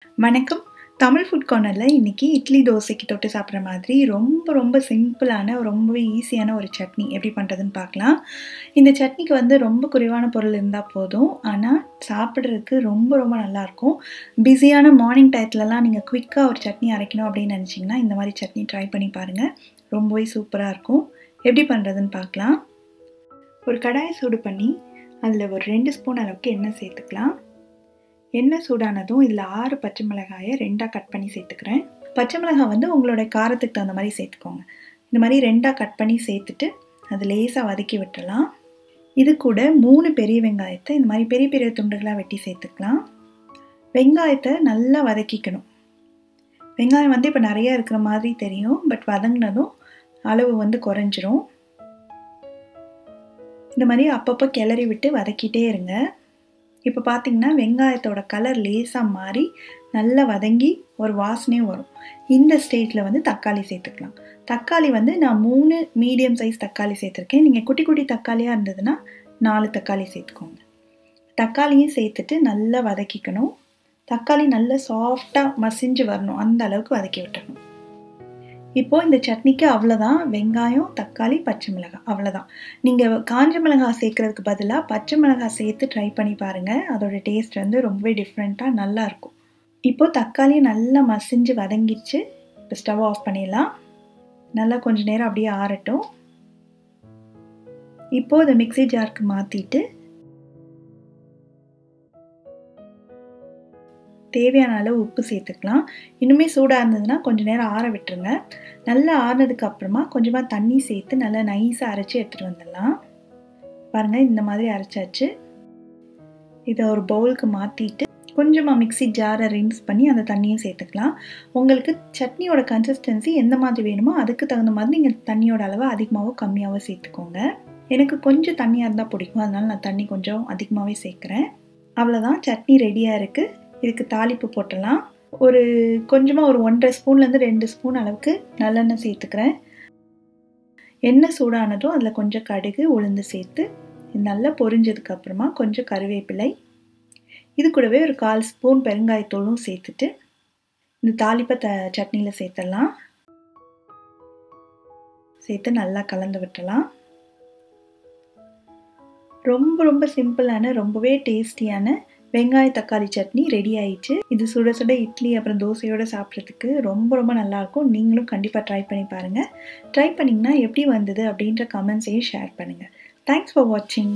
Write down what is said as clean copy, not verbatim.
வணக்கம். தமிழ் ஃபுட் கார்னர்ல இன்னைக்கு இட்லி, தோசைக்கு தொட்டு சாப்பிடுற மாதிரி ரொம்ப சிம்பிளான, ரொம்பவே ஈஸியான ஒரு சட்னி எப்படி பண்ணுறதுன்னு பார்க்கலாம். இந்த சட்னிக்கு ரொம்ப குறைவான பொருள் இருந்தா போதும். ஆனா, சாப்பிடுறதுக்கு ரொம்ப நல்லாயிருக்கும். பிஸியான மார்னிங் டயத்துலலாம் நீங்க குயிக்கா ஒரு சட்னி அரைக்கணும் அப்படின்னு நினச்சிங்கன்னா, இந்த மாதிரி சட்னி ட்ரை பண்ணி பாருங்க. ரொம்பவே சூப்பரா இருக்கும். எப்படி பண்ணுறதுன்னு பார்க்கலாம். ஒரு கடாயை சூடு பண்ணி, அதில் ஒரு 2 ஸ்பூன் அளவுக்கு எண்ணெய் சேர்த்துக்கலாம். எண்ணெய் சூடானதும் இதில் 6 பச்சை மிளகாயை 2ஆ கட் பண்ணி சேர்த்துக்கிறேன். பச்சை மிளகாய் உங்களோட காரத்துக்கு தகுந்த மாதிரி சேர்த்துக்கோங்க. இந்த மாதிரி 2ஆ கட் பண்ணி சேர்த்துட்டு அது லேசாக வதக்கி விட்டுறலாம். இது கூட 3 பெரிய வெங்காயத்தை இந்த மாதிரி பெரிய துண்டுகளாக வெட்டி சேர்த்துக்கலாம். வெங்காயத்தை நல்லா வதக்கிக்கணும். வெங்காயம் இப்போ நிறையா இருக்கிற மாதிரி தெரியும், பட் வதங்கினதும் அளவு குறைஞ்சிரும். இந்த மாதிரி அப்பப்போ கிளறி விட்டு வதக்கிட்டே இருங்க. இப்போ பார்த்தீங்கன்னா வெங்காயத்தோட கலர் லேசாக மாறி நல்லா வதங்கி ஒரு வாசனையும் வரும். இந்த ஸ்டேஜில் தக்காளி சேர்த்துக்கலாம். தக்காளி நான் 3 மீடியம் சைஸ் தக்காளி சேர்த்துருக்கேன். நீங்கள் குட்டி தக்காளியாக இருந்ததுன்னா 4 தக்காளி சேர்த்துக்கோங்க. தக்காளியும் சேர்த்துட்டு நல்லா வதக்கிக்கணும். தக்காளி நல்லா சாஃப்டாக மசிஞ்சு வரணும், அந்த அளவுக்கு வதக்கி விட்டுறணும். இப்போது இந்த சட்னிக்கு அவ்வளோதான். வெங்காயம், தக்காளி, பச்சை மிளகாய் அவ்வளோதான். நீங்கள் காஞ்ச மிளகாய் சேர்க்குறதுக்கு பதிலாக பச்சை மிளகாய் சேர்த்து ட்ரை பண்ணி பாருங்கள். அதோடய டேஸ்ட் ரொம்பவே டிஃப்ரெண்ட்டாக நல்லாயிருக்கும். இப்போது தக்காளி நல்லா மசிஞ்சு வதங்கிடுச்சு. இப்போ ஸ்டவ் ஆஃப் பண்ணிடலாம். நல்லா கொஞ்சம் நேரம் அப்படியே ஆறட்டும். இப்போது அதை மிக்ஸி ஜாருக்கு மாற்றிட்டு தேவையான அளவு உப்பு சேர்த்துக்கலாம். இன்னுமே சூடாக இருந்ததுன்னா கொஞ்சம் நேரம் ஆற விட்டுருங்க. நல்லா ஆறினதுக்கு அப்புறமா கொஞ்சமாக தண்ணி சேர்த்து நல்லா நைஸாக அரைச்சி எடுத்துகிட்டு வந்துடலாம். பாருங்கள், இந்த மாதிரி அரைச்சாச்சு. இதை ஒரு பவுலுக்கு மாற்றிட்டு கொஞ்சமாக மிக்ஸி ஜாரை ரின்ஸ் பண்ணி அந்த தண்ணியும் சேர்த்துக்கலாம். உங்களுக்கு சட்னியோட கன்சிஸ்டன்சி எந்த மாதிரி வேணுமோ அதுக்கு தகுந்த மாதிரி நீங்கள் தண்ணியோட அளவை அதிகமாகவோ கம்மியாகவோ சேர்த்துக்கோங்க. எனக்கு கொஞ்சம் தண்ணியாக இருந்தால் பிடிக்கும், அதனால் நான் தண்ணி கொஞ்சம் அதிகமாகவே சேர்க்குறேன். அவ்வளோதான், சட்னி ரெடியாக இருக்குது. இதுக்கு தாளிப்பு போட்டலாம். கொஞ்சமாக ஒரு 1.5 ஸ்பூன்லேருந்து 2 ஸ்பூன் அளவுக்கு நல்லெண்ணெய் சேர்த்துக்கிறேன். எண்ணெய் சூடானதும் அதில் கொஞ்சம் கடுகு, உளுந்து சேர்த்து நல்லா பொரிஞ்சதுக்கு அப்புறமா கொஞ்சம் கருவேப்பிலை, இது கூடவே ஒரு 1/4 ஸ்பூன் பெருங்காயத்தூளும் சேர்த்துட்டு இந்த தாளிப்பை சட்னியில் சேர்த்துடலாம். சேர்த்து நல்லா கலந்து விட்டுறலாம். ரொம்ப சிம்பிளான, ரொம்பவே டேஸ்டியான வெங்காய தக்காளி சட்னி ரெடி ஆயிடுச்சு. இது சுட சுட இட்லி அப்புறம் தோசையோடு சாப்பிட்றதுக்கு ரொம்ப நல்லாயிருக்கும். நீங்களும் கண்டிப்பாக ட்ரை பண்ணி பாருங்கள். ட்ரை பண்ணிங்கன்னா எப்படி வந்தது அப்படின்ற கமெண்ட்ஸையும் ஷேர் பண்ணுங்கள். தேங்க்ஸ் ஃபார் வாட்சிங்.